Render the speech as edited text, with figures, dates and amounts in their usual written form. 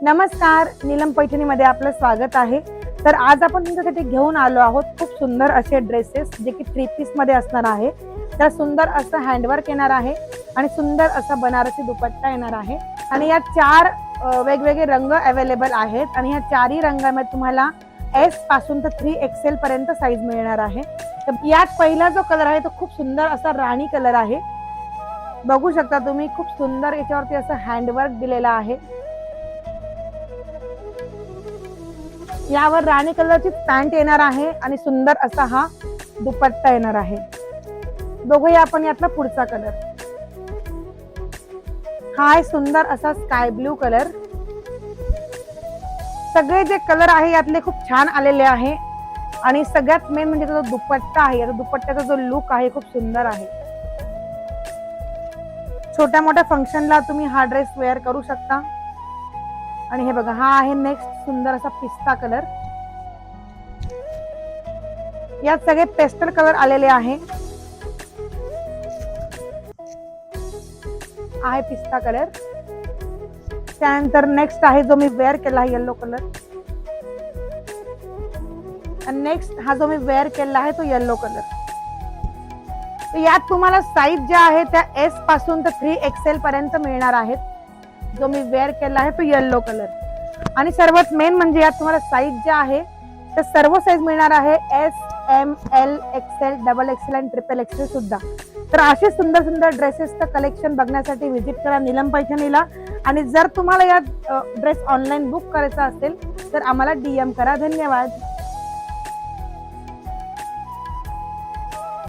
नमस्कार, नीलम पैठणीमध्ये आपलं स्वागत आहे। तर आज आपण तुमच्यासाठी घेऊन आलो आहोत खूप सुंदर असे ड्रेसेस जे की 3 पीस मध्ये असणार आहे। तर सुंदर असं हँडवर्क येणार आहे आणि सुंदर असा बनारसी दुपट्टा येणार आहे आणि या 4 वेगवेगळे रंग अवेलेबल आहेत आणि ह्या 4ही रंगामध्ये तुम्हाला S पासून तर 3XL पर्यंत साईज मिळणार आहे। तर यात पहिला जो कलर आहे तो खूप सुंदर असा राणी कलर आहे। बघू शकता तुम्ही खूप सुंदर याच्यावरती असं हँडवर्क दिलेला आहे। यावर राणी कलरची पॅन्ट येणार आहे आणि सुंदर असा हा दुपट्टा येणार आहे। बघूया आपण यातला पुढचा कलर। हा आहे सुंदर असा स्काय ब्लू कलर। सगळे जे कलर आहे यातले खूप छान आलेले आहे आणि सगळ्यात मेन म्हणजे जो दुपट्टा आहे, या दुपट्ट्याचा जो लुक आहे खूप सुंदर आहे। छोट्या मोठ्या फंक्शनला तुम्ही हा ड्रेस वेअर करू शकता। आणि हे बघा, हा आहे नेक्स्ट सुंदर असा पिस्ता कलर। यात सगळे पेस्टल कलर आलेले आहे पिस्ता कलर। त्यानंतर नेक्स्ट आहे जो मी वेअर केला आहे येलो कलर आणि नेक्स्ट हा जो मी वेअर केला आहे तो येलो कलर। तर यात तुम्हाला साईज ज्या आहे त्या S पासून तर 3XL पर्यंत मिळणार आहेत। जो मी वेअर केला आहे तो येलो कलर आणि सर्वात मेन म्हणजे यात तुम्हाला साईज ज्या आहे त्या सर्व साईज मिळणार आहे S, M, L, XL, XXL आणि XXL सुद्धा। तर असे सुंदर सुंदर ड्रेसेसचं कलेक्शन बघण्यासाठी व्हिजिट करा नीलम पैठणीला आणि जर तुम्हाला या ड्रेस ऑनलाईन बुक करायचा असेल तर आम्हाला DM करा। धन्यवाद।